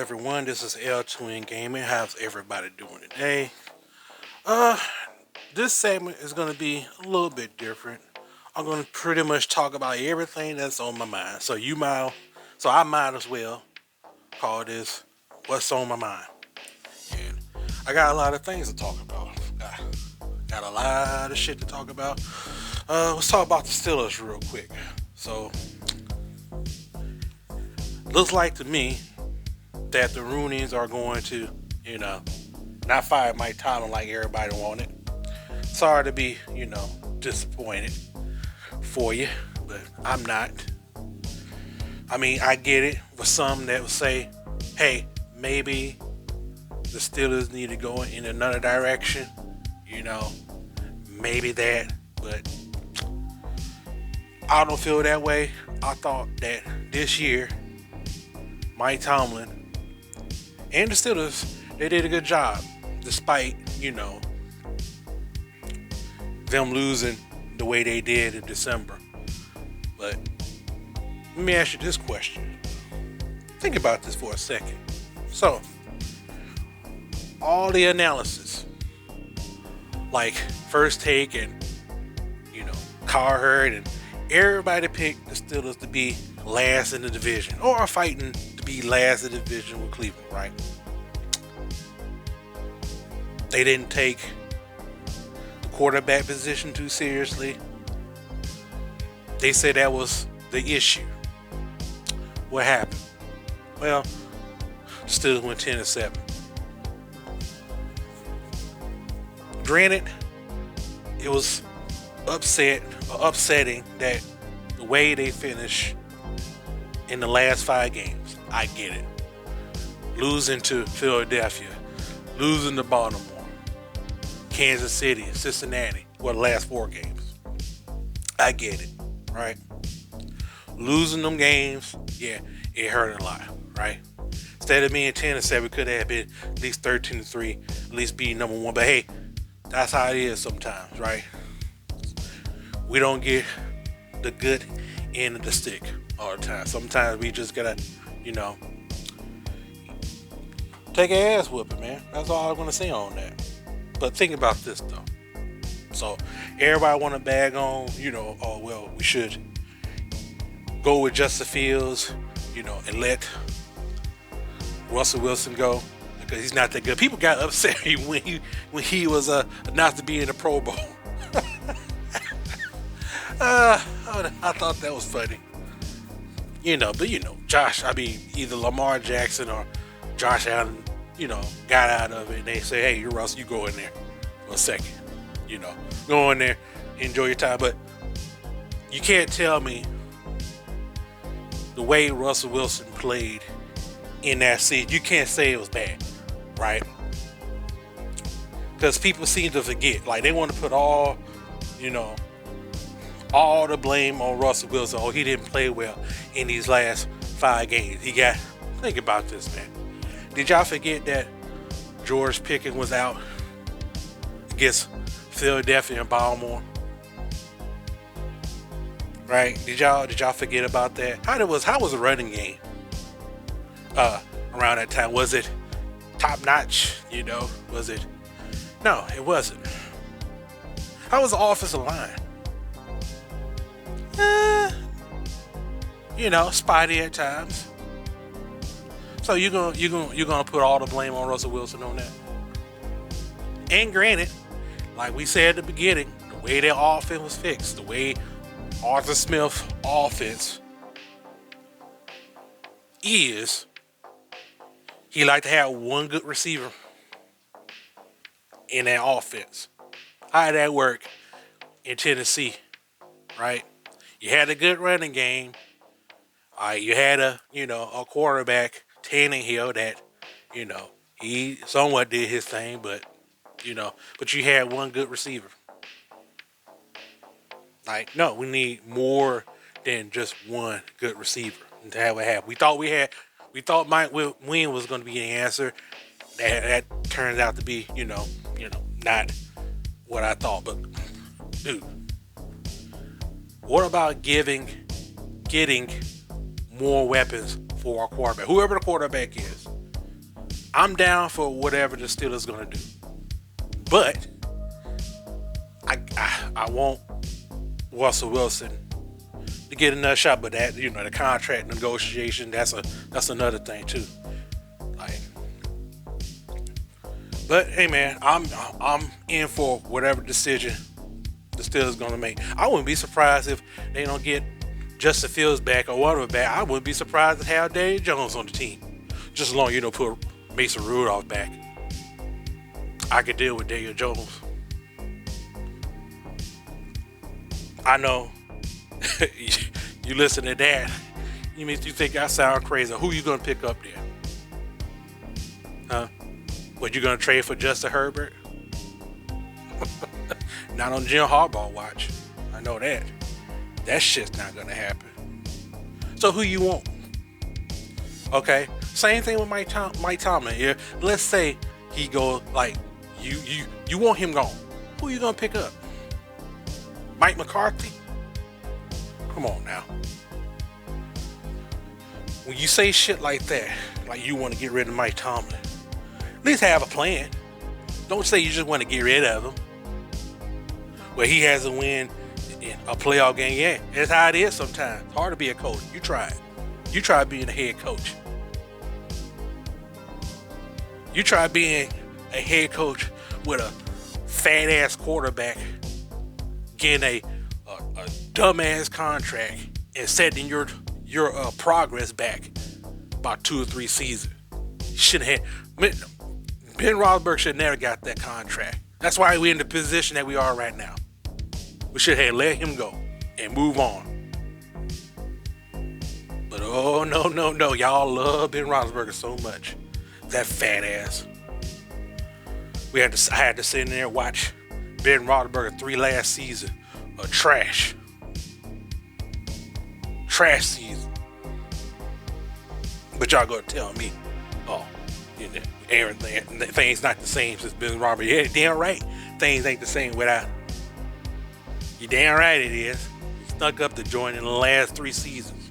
everyone? This is L Twin Gaming. How's everybody doing today? Uh, this segment is going to be a little bit different. I'm going to pretty much talk about everything that's on my mind. So I might as well call this "What's on My Mind." And I got a lot of things to talk about. Got a lot of shit to talk about. Let's talk about the Steelers real quick. So, looks like to me that the Roonies are going to, not fire Mike Tomlin like everybody wanted. Sorry to be, disappointed for you, but I'm not. I mean, I get it for some that would say, hey, maybe the Steelers need to go in another direction, maybe that, but I don't feel that way. I thought that this year, Mike Tomlin and the Steelers, they did a good job, despite, them losing the way they did in December. But let me ask you this question. Think about this for a second. So, all the analysis, like First Take and, Carhart, and everybody picked the Steelers to be last in the division or fighting to be last in the division with Cleveland, right? They didn't take the quarterback position too seriously. They said that was the issue. What happened? Well, the Steelers went 10-7. Granted, it was upsetting that the way they finished in the last 5 games. I get it. Losing to Philadelphia, losing to Baltimore, Kansas City, Cincinnati, the last 4 games. I get it, right? Losing them games, yeah, it hurt a lot, right? Instead of being 10-7, could have been at least 13-3, at least be number 1. But hey, that's how it is sometimes, right? We don't get the good end of the stick all the time. Sometimes we just gotta, take an ass whooping, man. That's all I'm gonna say on that. But think about this though. So everybody want to bag on, oh well, we should go with Justin Fields, and let Russell Wilson go because he's not that good. People got upset when he was not to be in the Pro Bowl. I thought that was funny. But either Lamar Jackson or Josh Allen, got out of it and they say, hey, you're Russ, you go in there for a second. Go in there, enjoy your time. But you can't tell me the way Russell Wilson played in that season, you can't say it was bad, right? Because people seem to forget. Like, they want to put all the blame on Russell Wilson. Oh, he didn't play well in these last 5 games. Think about this, man. Did y'all forget that George Pickens was out against Philadelphia and Baltimore? Right? Did y'all forget about that? How was the running game around that time? Was it top notch? Was it? No, it wasn't. How was the offensive line? Spotty at times. So you're gonna put all the blame on Russell Wilson on that? And granted, like we said at the beginning, the way their offense was fixed, the way Arthur Smith's offense is, he like to have one good receiver in that offense. How did that work in Tennessee, right? You had a good running game. You had a quarterback, Tannehill, that, he somewhat did his thing, but you had one good receiver. Like, no, we need more than just one good receiver to have what happened. We thought Mike Wynn was going to be the answer. That turned out to be, not what I thought. But, dude, what about getting more weapons for our quarterback, whoever the quarterback is? I'm down for whatever the Steelers gonna do, but I want Russell Wilson to get another shot. But that, the contract negotiation, that's another thing too. Like, but hey man, I'm in for whatever decision the Steelers gonna make. I wouldn't be surprised if they don't get Justin Fields back or whatever back. I wouldn't be surprised to have Daniel Jones on the team, just as long as put Mason Rudolph back. I could deal with Daniel Jones. I know you listen to that, you think I sound crazy. Who you gonna pick up there? Huh? What, you gonna trade for Justin Herbert? Not on Jim Harbaugh watch. I know that. That shit's not gonna happen. So who you want? Okay. Same thing with Mike Tomlin. Yeah. Let's say he goes like you want him gone. Who you gonna pick up? Mike McCarthy? Come on now. When you say shit like that, like you want to get rid of Mike Tomlin, at least have a plan. Don't say you just want to get rid of him. Well, he hasn't win in a playoff game yet. That's how it is sometimes. It's hard to be a coach. You try it. You try being a head coach. You try being a head coach with a fat ass quarterback, getting a dumbass contract and setting your progress back about 2 or 3 seasons. Should have Ben Roethlisberger should have never got that contract. That's why we're in the position that we are right now. We should have let him go and move on. But oh no, y'all love Ben Roethlisberger so much. That fat ass. I had to sit in there and watch Ben Roethlisberger 3 last season of trash season. But y'all gonna tell me, things not the same since Ben Roethlisberger. Yeah, damn right, things ain't the same without. You damn right it is. He snuck up the joint in the last 3 seasons.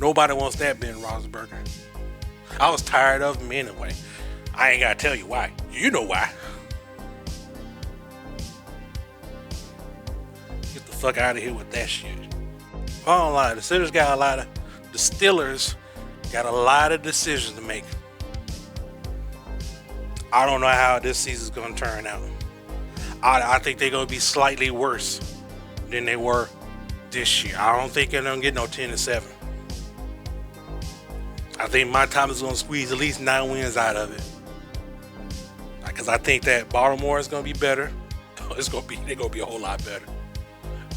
Nobody wants that Ben Roethlisberger. I was tired of him anyway. I ain't gotta tell you why. You know why. Get the fuck out of here with that shit. I don't lie. The Steelers got a lot of decisions to make. I don't know how this season's gonna turn out. I think they're gonna be slightly worse than they were this year. I don't think they're gonna get no 10-7. I think my time is gonna squeeze at least 9 wins out of it. Because I think that Baltimore is gonna be better. They're gonna be a whole lot better.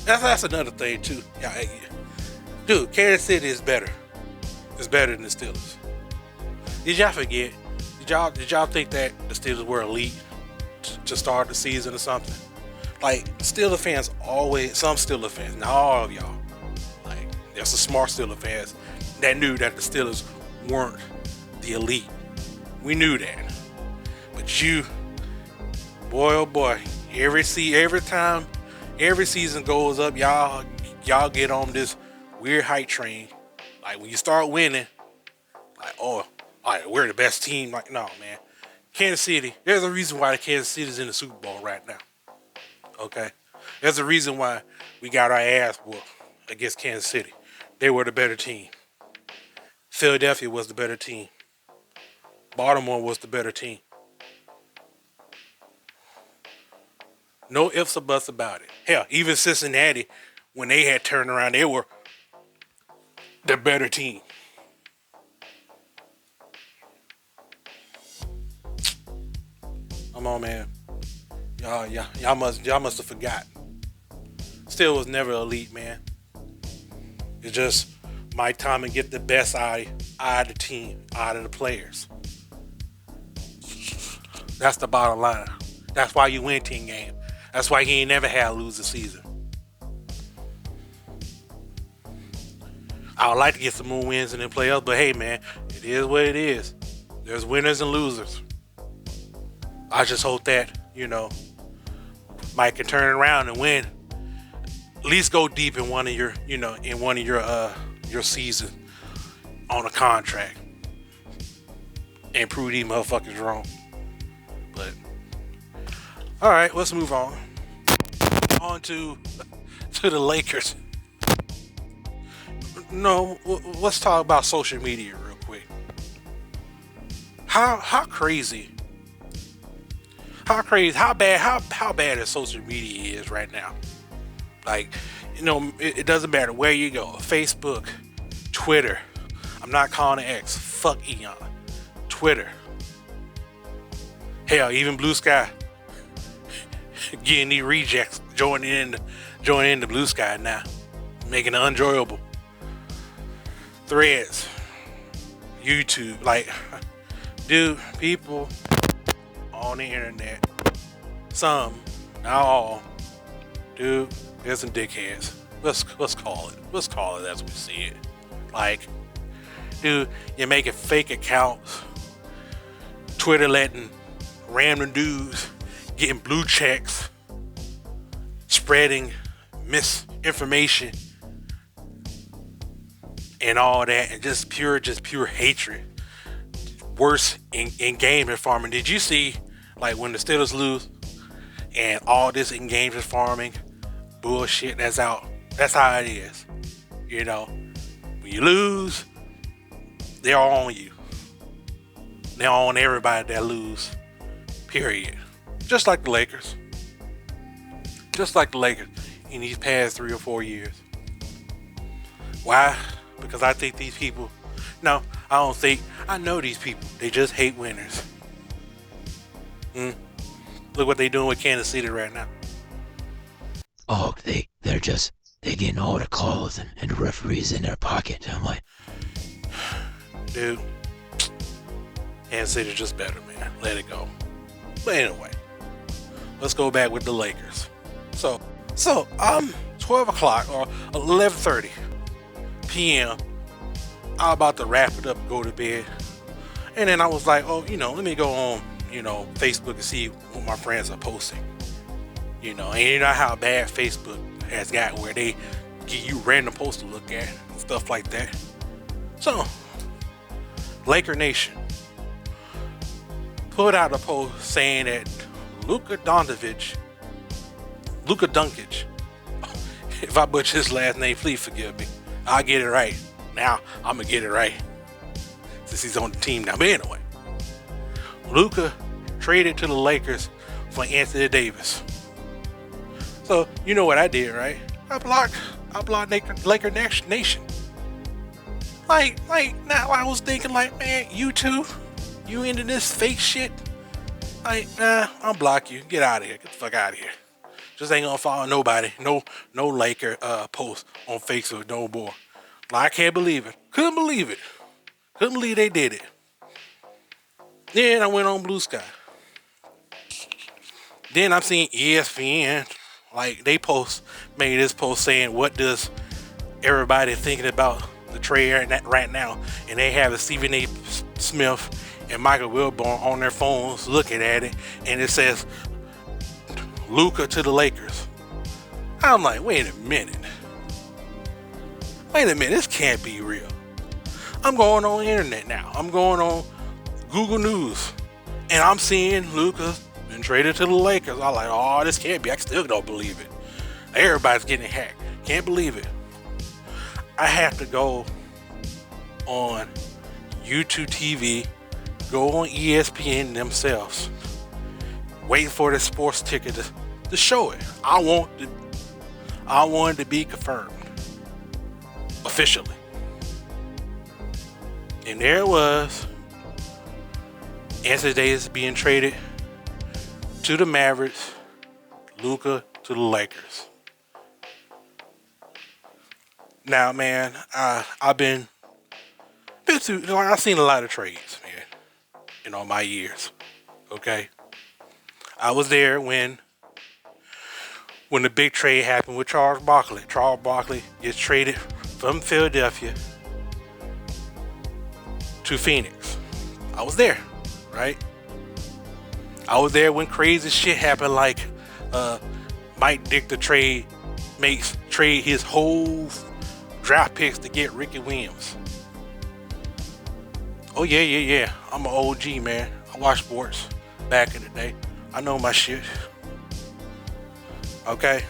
That's another thing too. Yeah, dude, Kansas City is better. It's better than the Steelers. Did y'all forget? Did y'all think that the Steelers were elite to start the season or something? Like, Steelers fans always, some Steelers fans, not all of y'all, like, there's some smart Steelers fans that knew that the Steelers weren't the elite. We knew that. But you, boy oh boy, every time every season goes up, y'all get on this weird hype train. Like, when you start winning, like, oh, all right, we're the best team. Like, no, man. Kansas City, there's a reason why the Kansas City's in the Super Bowl right now. Okay? There's a reason why we got our ass whooped against Kansas City. They were the better team. Philadelphia was the better team. Baltimore was the better team. No ifs or buts about it. Hell, even Cincinnati, when they had turned around, they were the better team. Come on, man. Y'all must have forgot. Still was never elite, man. It's just my time to get the best out of the team, out of the players. That's the bottom line. That's why you win 10 games. That's why he ain't never had a losing season. I would like to get some more wins in the playoffs, but hey, man, it is what it is. There's winners and losers. I just hope that, Mike can turn around and win. At least go deep in one of your seasons on a contract. and prove these motherfuckers wrong. But all right, let's move on. On to the Lakers. No, let's talk about social media real quick. How crazy? How bad is social media is right now? Like, it doesn't matter where you go. Facebook, Twitter. I'm not calling it X. Fuck Eon. Twitter. Hell, even Blue Sky. Getting these rejects joining in the Blue Sky now, making it enjoyable. Threads, YouTube, like, dude, people on the internet, some, not all, dude, there's some dickheads. Let's call it as we see it. Like, dude, you're making fake accounts, Twitter letting random dudes getting blue checks, spreading misinformation and all that, and just pure hatred. Worse in game farming. Did you see, like, when the Steelers lose and all this engagement farming bullshit that's out? That's how it is. When you lose, they're on you. They're on everybody that lose. Period. Just like the Lakers. In these past 3 or 4 years. Why? Because I think these people, no, I know these people. They just hate winners. Look what they're doing with Kansas City right now. Oh, they're getting all the calls and the referees in their pocket. I'm like, dude, Kansas City's just better, man. Let it go. But anyway, let's go back with the Lakers. So 12 o'clock or 11:30 p.m. I was about to wrap it up and go to bed. And then I was like, let me go on, Facebook and see what my friends are posting. And you know how bad Facebook has got where they give you random posts to look at and stuff like that. So, Laker Nation put out a post saying that Luka Doncic, if I butcher his last name, please forgive me. I'll get it right. Now, I'm going to get it right since he's on the team now. But anyway, Luka traded to the Lakers for Anthony Davis. So, you know what I did, right? I blocked Laker Nation. Like, now I was thinking, like, man, you two, you into this fake shit? Like, nah, I'll block you. Get out of here. Get the fuck out of here. Just ain't gonna follow nobody. No Laker post on Facebook no more. Like, I can't believe it. Couldn't believe it. Couldn't believe they did it. Then I went on Blue Sky. Then I'm seeing ESPN. Like, they made this post saying, what does everybody thinking about the trade right now? And they have Stephen A. Smith and Michael Wilbon on their phones looking at it, and it says Luka to the Lakers. I'm like, wait a minute, this can't be real. I'm going on the internet now. I'm going on Google News, and I'm seeing Luka been traded to the Lakers. I'm like, oh, this can't be. I still don't believe it. Everybody's getting hacked. Can't believe it. I have to go on YouTube TV, go on ESPN themselves, waiting for the sports ticker to show it. I want it to be confirmed officially. And there it was. Anthony Davis being traded to the Mavericks, Luka to the Lakers. Now, man, I've been through, I've seen a lot of trades, man, in all my years. Okay, I was there when the big trade happened with Charles Barkley. Charles Barkley gets traded from Philadelphia to Phoenix. I was there, right? I was there when crazy shit happened, like Mike Dick trade his whole draft picks to get Ricky Williams. Oh yeah. I'm an OG, man. I watched sports back in the day. I know my shit. Okay.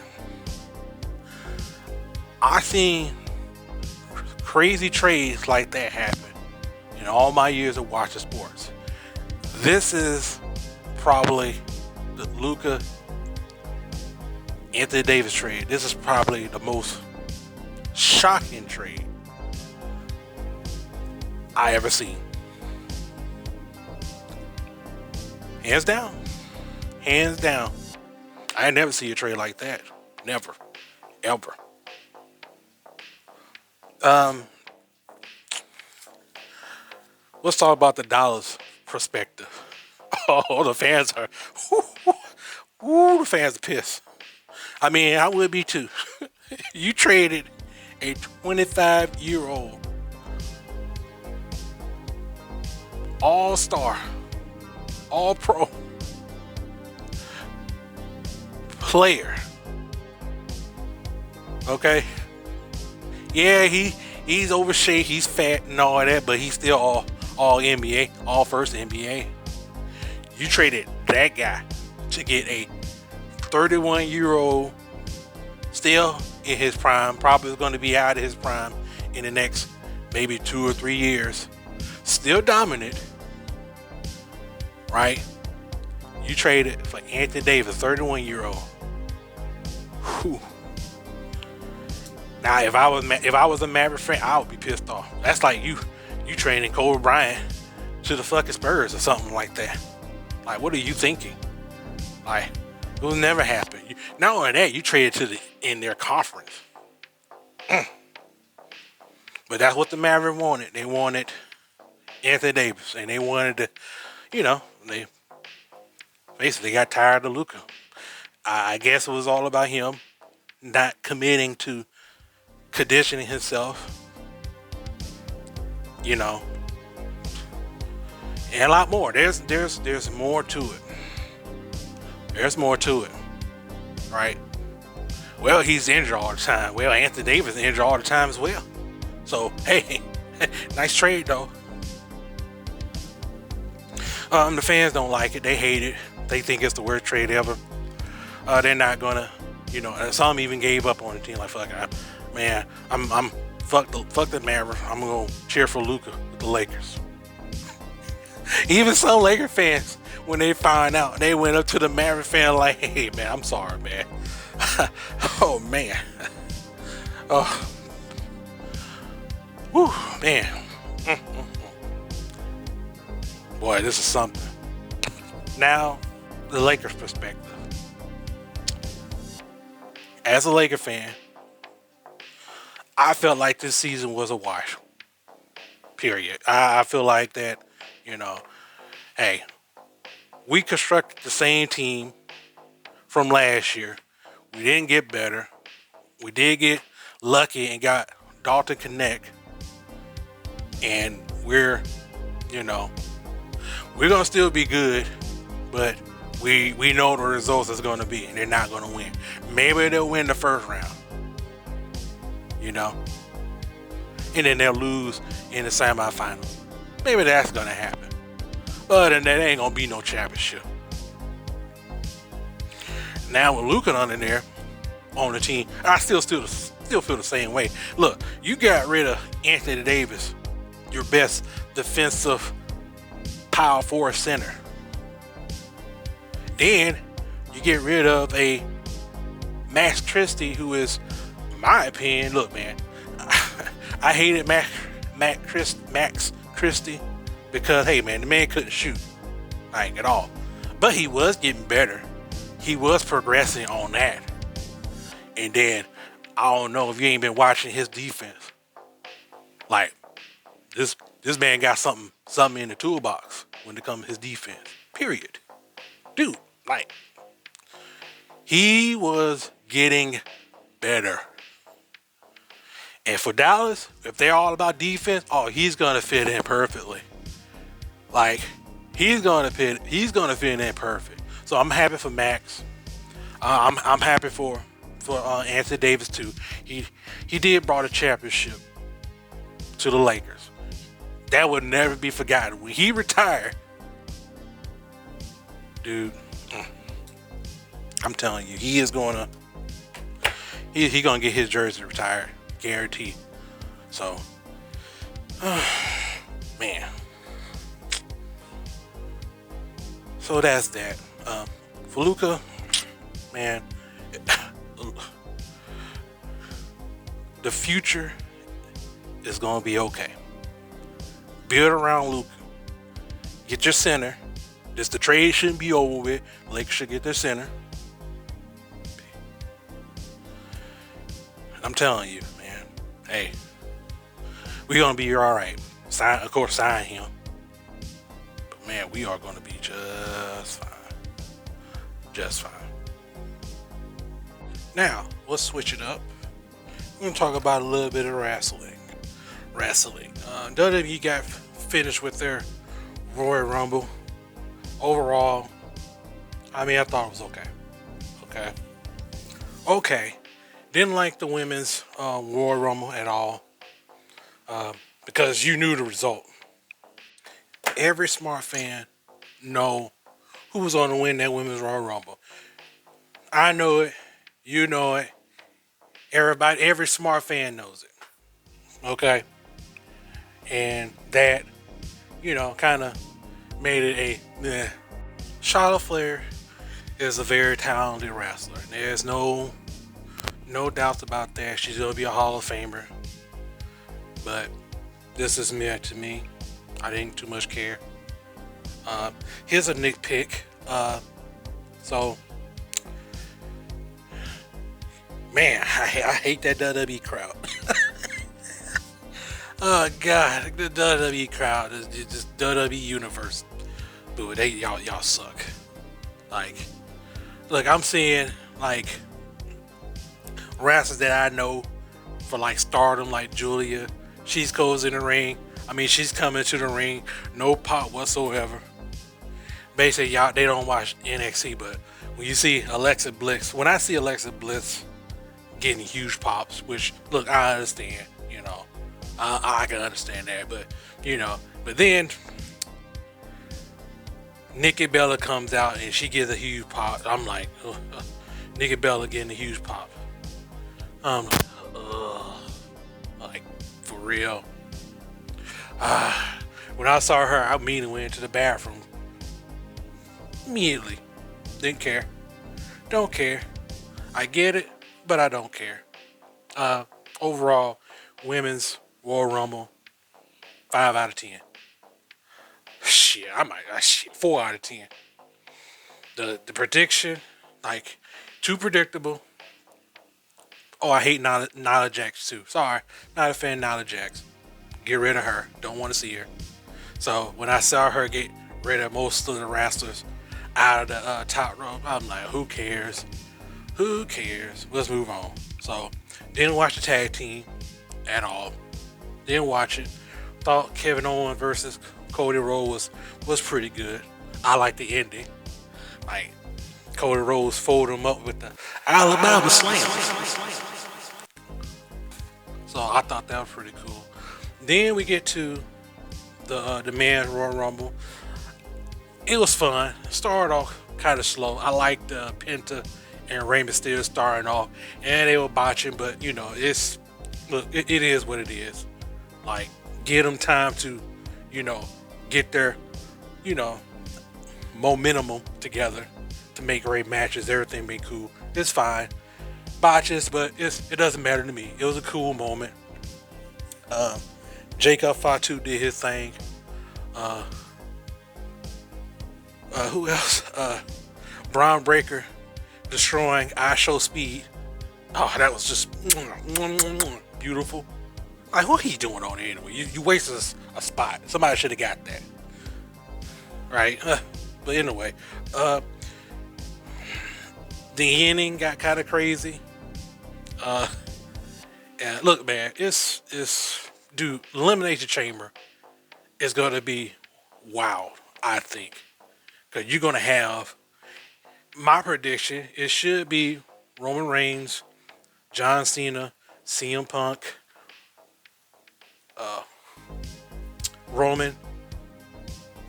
I seen crazy trades like that happen in all my years of watching sports. This is probably the Luka Anthony Davis trade. This is probably the most shocking trade I ever seen. Hands down. Hands down. I never see a trade like that. Never. Ever. Let's talk about the Dallas perspective. Oh, the fans are, the fans are pissed. I mean, I would be too. You traded a 25-year-old all-star, all-pro player. Okay? Yeah, he's overshaped, he's fat and all that, but he's still all NBA, all first NBA. You traded that guy to get a 31-year-old still in his prime, probably going to be out of his prime in the next maybe 2 or 3 years. Still dominant, right? You traded for Anthony Davis, 31-year-old. Now, if I was a Mavericks fan, I would be pissed off. That's like you trading Kobe Bryant to the fucking Spurs or something like that. Like, what are you thinking? Like, it will never happen. Not only that, you traded in their conference. But that's what the Mavericks wanted. They wanted Anthony Davis, and they wanted to, they basically got tired of Luka. I guess it was all about him not committing to conditioning himself, and a lot more. There's more to it. There's more to it, right? Well, he's injured all the time. Well, Anthony Davis is injured all the time as well. So, hey, nice trade though. The fans don't like it. They hate it. They think it's the worst trade ever. They're not gonna, some even gave up on the team. Like, fuck it, man, I'm fuck the Mavericks. I'm gonna cheer for Luka with the Lakers. Even some Laker fans, when they find out, they went up to the Maverick fan like, hey man, I'm sorry, man. Oh man. Oh. Whew, man. Boy, this is something. Now, the Lakers perspective. As a Laker fan, I felt like this season was a wash. Period. I feel like that, hey, we constructed the same team from last year. We didn't get better. We did get lucky and got Dalton Connect. And we're going to still be good, but we know the results is going to be, and they're not going to win. Maybe they'll win the first round, and then they'll lose in the semifinals. Maybe that's going to happen. But then there ain't going to be no championship. Now with Luka on in there on the team, I still feel the same way. Look, you got rid of Anthony Davis, your best defensive power forward center. Then you get rid of a Max Christie, who is, in my opinion, look, man, I hated Max Christie because, hey, man, the man couldn't shoot, like, at all. But he was getting better. He was progressing on that. And then, I don't know if you ain't been watching his defense. Like, this man got something in the toolbox when it comes to his defense. Period. Dude, like, he was getting better. And for Dallas, if they're all about defense, he's gonna fit in perfectly. Like, he's gonna fit in perfect. So I'm happy for Max. I'm happy for Anthony Davis too. He did brought a championship to the Lakers. That would never be forgotten. When he retired, dude, I'm telling you, he is going to he gonna get his jersey retired, guaranteed. So, man. So that's that. For Luka, man, the future is gonna be okay. Build around Luka. Get your center. The trade shouldn't be over with. Lakers should get their center. I'm telling you, man. Hey, we're gonna be all right. Sign him. But man, we are gonna be just fine. Just fine. Now, let's switch it up. We're gonna talk about a little bit of wrestling. WWE got finished with their Royal Rumble. Overall, I mean, I thought it was okay. Okay. Didn't like the women's Royal Rumble at all because you knew the result. Every smart fan know who was going to win that women's Royal Rumble. I know it. You know it. Every smart fan knows it. Okay? And that, kind of made it a Charlotte Flair is a very talented wrestler. There's no doubts about that. She's going to be a Hall of Famer. But this is meant to me. I didn't too much care. Here's a nitpick. So, man, I hate that WWE crowd. Oh God, the WWE crowd is just WWE universe. Dude, y'all suck. Like, look, I'm seeing like wrestlers that I know for like stardom, like Julia. She goes in the ring. I mean, she's coming to the ring, no pop whatsoever. Basically, y'all, they don't watch NXT, but when you see Alexa Bliss, when I see Alexa Bliss getting huge pops, which, look, I understand, I can understand that, but then Nikki Bella comes out and she gets a huge pop. I'm like, Nikki Bella getting a huge pop. I'm like, ugh. Like, for real. When I saw her, I immediately went into the bathroom. Immediately. Didn't care. Don't care. I get it, but I don't care. Overall, women's Royal Rumble, 5 out of 10. Shit, 4 out of 10. The prediction, like, too predictable. Oh, I hate Nyla Jax too. Sorry, not a fan of Nyla Jax. Get rid of her. Don't want to see her. So when I saw her get rid of most of the wrestlers out of the top rope, I'm like, who cares? Who cares? Let's move on. So didn't watch the tag team at all. Didn't watch it. Thought Kevin Owens versus Cody Rhodes was pretty good. I like the ending. Like Cody Rhodes folded him up with the Alabama Slam. So I thought that was pretty cool. Then we get to the men's Royal Rumble. It was fun. Started off kind of slow. I liked Penta and Rey Mysterio starting off, and they were botching, but it is what it is. Like, give them time to, get their, momentum together to make great matches. Everything be cool. It's fine. Botches, but it doesn't matter to me. It was a cool moment. Jacob Fatu did his thing. Who else? Braun Breaker destroying I Show Speed. Oh, that was just beautiful. Like, what are you doing on there anyway? You wasted a spot. Somebody should have got that. Right? But anyway, the ending got kind of crazy. And look, man, dude, Elimination Chamber is going to be wild, I think. Because you're going to have, my prediction, it should be Roman Reigns, John Cena, CM Punk, Roman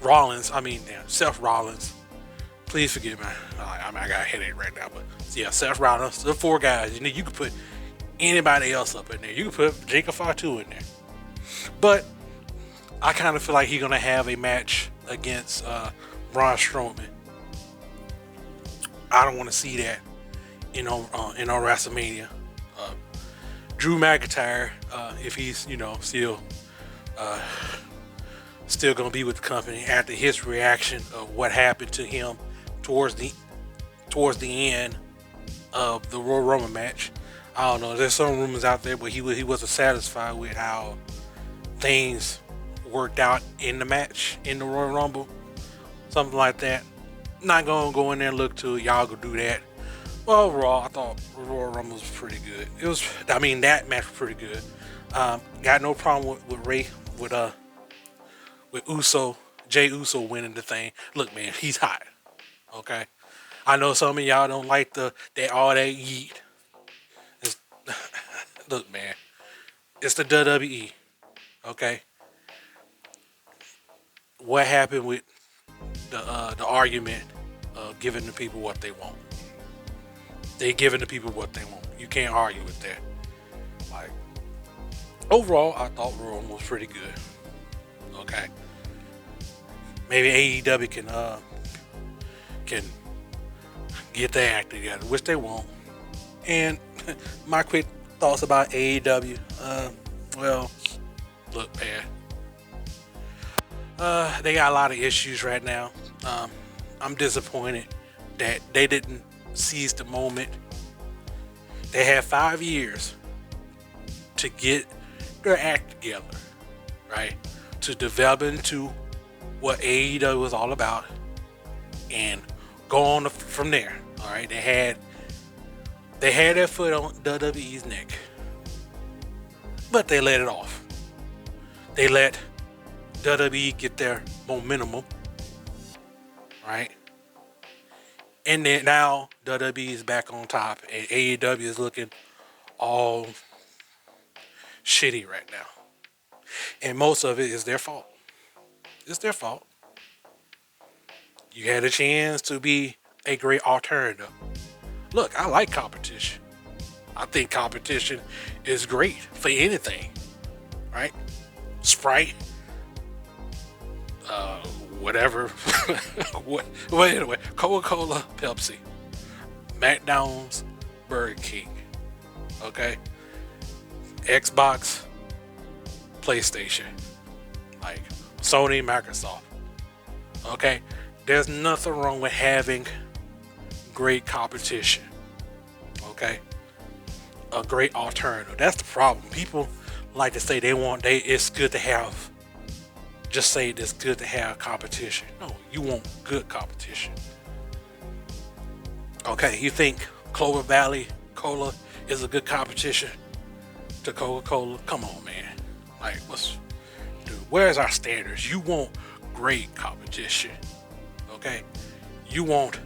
Rollins, Seth Rollins. Please forgive me. I got a headache right now, but yeah, Seth Rollins. The 4 guys. You could put anybody else up in there. You could put Jacob Fatu in there. But I kind of feel like he's gonna have a match against Braun Strowman. I don't want to see that in WrestleMania. Drew McIntyre, if he's still gonna be with the company after his reaction of what happened to him towards the end of the Royal Rumble match. I don't know. There's some rumors out there, but he wasn't satisfied with how things worked out in the match in the Royal Rumble, something like that. Not gonna go in there and look to it. Y'all go do that. But overall, I thought Royal Rumble was pretty good. That match was pretty good. Got no problem with Jay Uso winning the thing. Look, man, he's hot. Okay, I know some of y'all don't like all that yeet. Look, man, it's the WWE. Okay, what happened with the argument of giving the people what they want? They giving the people what they want. You can't argue with that. Like, overall, I thought Royal Rumble was pretty good. Okay, maybe AEW can get their act together, which they won't. And my quick thoughts about AEW. Well, look, man. They got a lot of issues right now. I'm disappointed that they didn't seize the moment. They had 5 years to get their act together, right? To develop into what AEW was all about and go on from there. All right, they had their foot on WWE's neck, but they let it off. They let WWE get their momentum, right? And then now WWE is back on top, and AEW is looking all shitty right now. And most of it is their fault. It's their fault. You had a chance to be a great alternative. Look, I like competition. I think competition is great for anything, right? Sprite, whatever. Well, anyway, Coca-Cola, Pepsi, McDonald's, Burger King, okay? Xbox, PlayStation, like Sony, Microsoft, okay? There's nothing wrong with having great competition, okay? A great alternative. That's the problem. People like to say it's good to have, just say it's good to have competition. No, you want good competition. Okay, you think Clover Valley Cola is a good competition to Coca-Cola? Come on, man. Like, where's our standards? You want great competition, okay? You want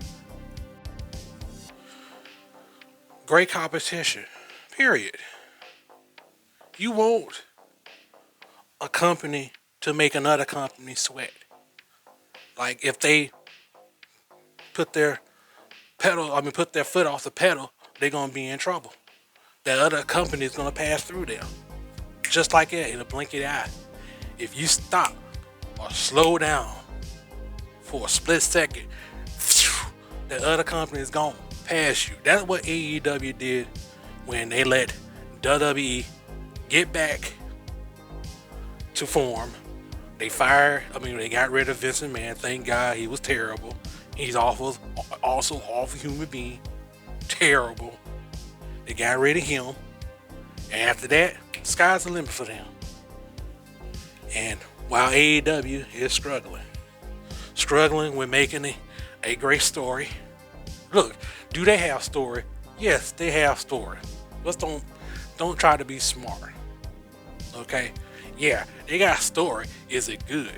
great competition, period. You want a company to make another company sweat. Like, if they put their foot off the pedal, they're gonna be in trouble. That other company is gonna pass through them, just like that, in a blink of the eye. If you stop or slow down for a split second, the other company is gonna pass you. That's what AEW did when they let WWE get back to form. They got rid of Vince McMahon. Thank God, he was terrible. He's also awful human being. Terrible. They got rid of him. And after that, sky's the limit for them. And while AEW is struggling with making a great story. Look, do they have story? Yes, they have story. Let's don't try to be smart. Okay? Yeah, they got a story. Is it good?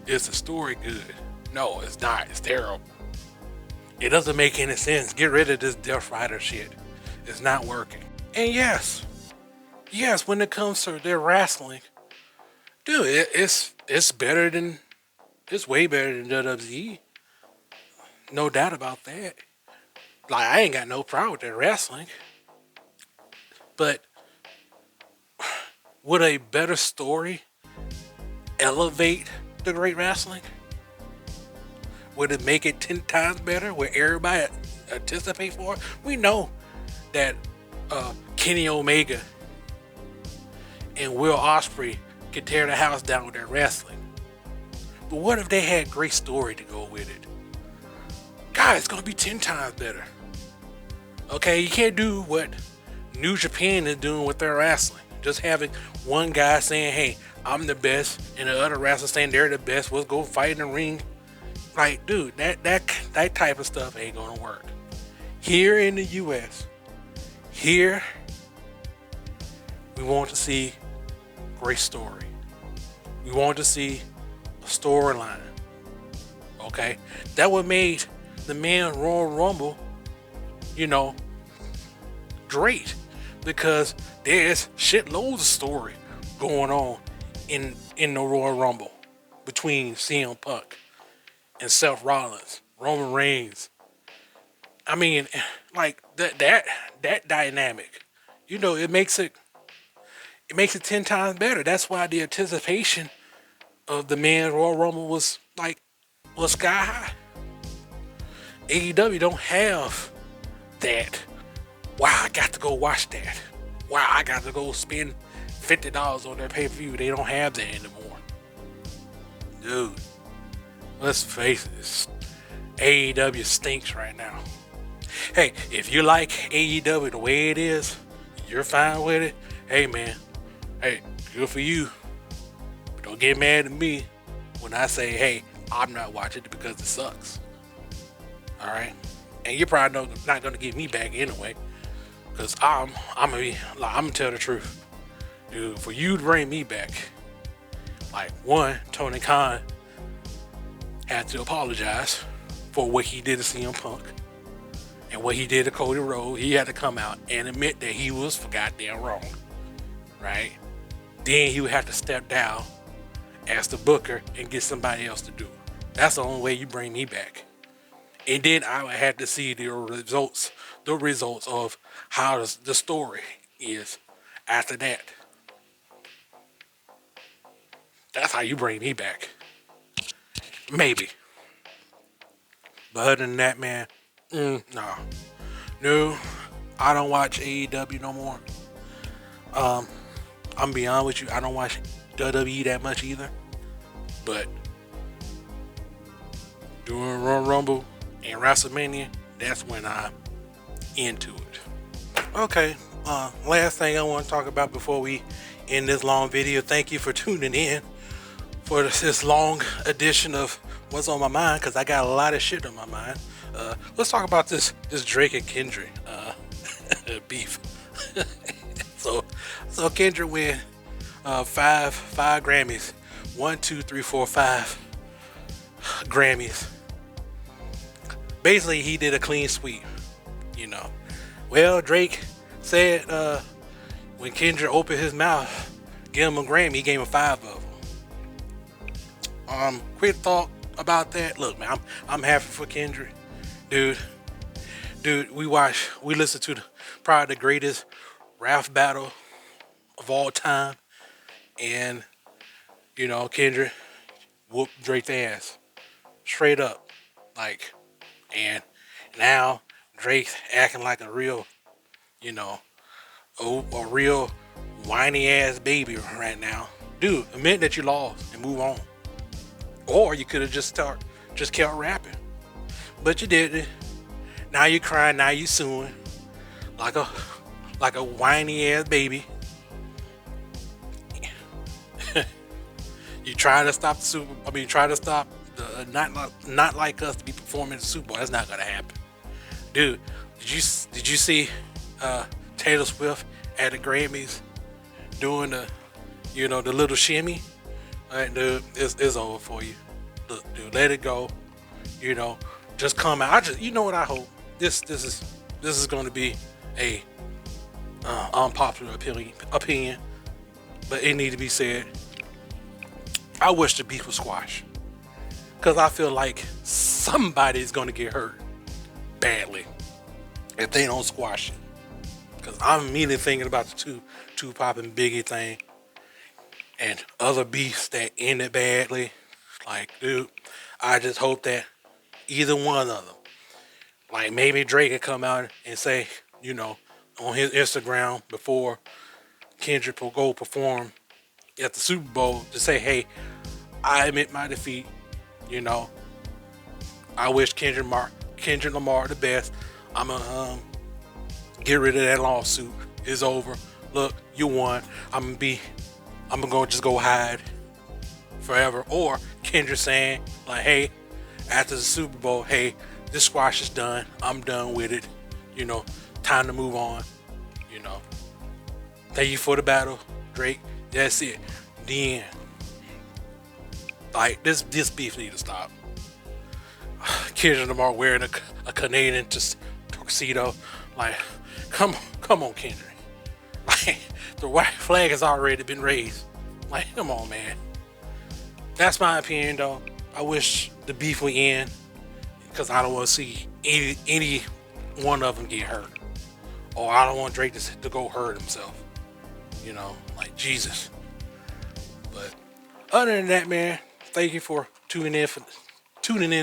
Is the story good? No, it's not. It's terrible. It doesn't make any sense. Get rid of this Death Rider shit. It's not working. And yes, when it comes to their wrestling, dude, it's better than it's way better than WWE. No doubt about that. Like I ain't got no problem with that wrestling, but would a better story elevate the great wrestling? Would it make it 10 times better? Where everybody anticipate for it? We know that Kenny Omega and Will Ospreay could tear the house down with their wrestling. But what if they had great story to go with it? God, it's gonna be 10 times better. Okay, you can't do what New Japan is doing with their wrestling. Just having one guy saying, "Hey, I'm the best," and the other wrestler saying they're the best. Let's go fight in the ring. Like, dude, that type of stuff ain't gonna work. Here in the U.S., here we want to see great story. We want to see a storyline. Okay, that what made the man Royal Rumble, great, because there's shitloads of story going on in the Royal Rumble between CM Punk and Seth Rollins, Roman Reigns. I mean, like that dynamic, it makes it 10 times better. That's why the anticipation of the men's Royal Rumble was sky high. AEW don't have that. Wow, I got to go watch that. Wow, I got to go spend $50 on their pay-per-view. They don't have that anymore. Dude, let's face it, AEW stinks right now. Hey, if you like AEW the way it is, you're fine with it, hey man, hey, good for you. But don't get mad at me when I say, hey, I'm not watching it because it sucks. Alright? And you're probably not going to get me back anyway. Because I'm gonna tell the truth. Dude, for you to bring me back, one, Tony Khan had to apologize for what he did to CM Punk and what he did to Cody Rhodes. He had to come out and admit that he was goddamn wrong. Right? Then he would have to step down as the booker and get somebody else to do it. That's the only way you bring me back. And then I would have to see the results of how the story is after that. That's how you bring me back. Maybe. But other than that, man, no, I don't watch AEW no more. I'm beyond with you. I don't watch WWE that much either. But during Royal Rumble and WrestleMania, that's when I'm into it. Okay, last thing I want to talk about before we end this long video. Thank you for tuning in for this long edition of What's on My Mind, because I got a lot of shit on my mind. Let's talk about this Drake and Kendrick beef. So Kendrick win 5 Grammys, 1, 2, 3, 4, 5 Grammys. Basically, he did a clean sweep, Well, Drake said when Kendrick opened his mouth, give him a Grammy, he gave him 5 of them. Quick thought about that. Look, man, I'm happy for Kendrick, dude. We listened to probably the greatest rap battle of all time, and Kendrick whooped Drake's ass straight up, and now Drake's acting like a real, a real whiny ass baby right now. Dude, admit that you lost and move on. Or you could have just kept rapping. But you didn't. Now you crying, now you suing. Like a whiny ass baby. You trying to stop not like us to be performing in the Super Bowl. That's not gonna happen. Dude, did you see Taylor Swift at the Grammys doing the little shimmy? All right, dude, it's over for you. Look, dude, let it go. Just come out. What I hope. This is going to be a unpopular opinion, but it need to be said. I wish the beef was squashed. Because I feel like somebody's going to get hurt badly if they don't squash it. Because I'm immediately thinking about the Tupac and Biggie thing and other beefs that ended badly. Like, dude, I just hope that either one of them, like maybe Drake could come out and say, you know, on his Instagram before Kendrick will go perform at the Super Bowl to say, hey, I admit my defeat. You know, I wish Kendrick Lamar the best. I'm gonna get rid of that lawsuit. It's over. Look, you won. I'm gonna just go hide forever. Or Kendrick saying like, hey, after the Super Bowl, hey, this squash is done. I'm done with it. You know, time to move on. You know, thank you for the battle, Drake. That's it. The end. Like this beef need to stop. Kendrick Lamar wearing a Canadian tuxedo. Like, come on, Kendrick. Like, the white flag has already been raised. Like, come on, man. That's my opinion, though. I wish the beef would end because I don't want to see any one of them get hurt, or I don't want Drake to go hurt himself. You know, like Jesus. But other than that, man, thank you for tuning in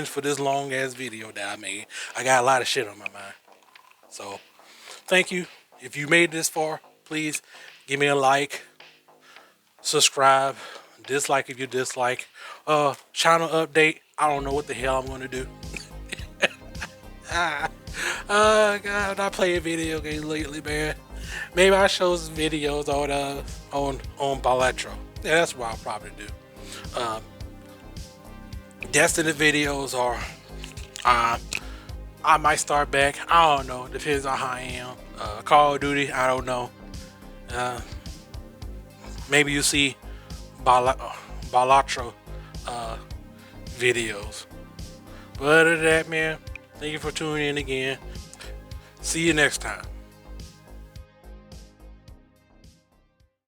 for this long ass video that I made. I got a lot of shit on my mind. So thank you. If you made this far, please give me a like, subscribe, dislike if you dislike. Channel update. I don't know what the hell I'm gonna do. God, I play video games lately, man. Maybe I show some videos on Balatro. Yeah, that's what I'll probably do. Destiny videos, or I might start back. I don't know. Depends on how I am. Call of Duty, I don't know. Maybe you see Balatro videos. But other than that, man, thank you for tuning in again. See you next time.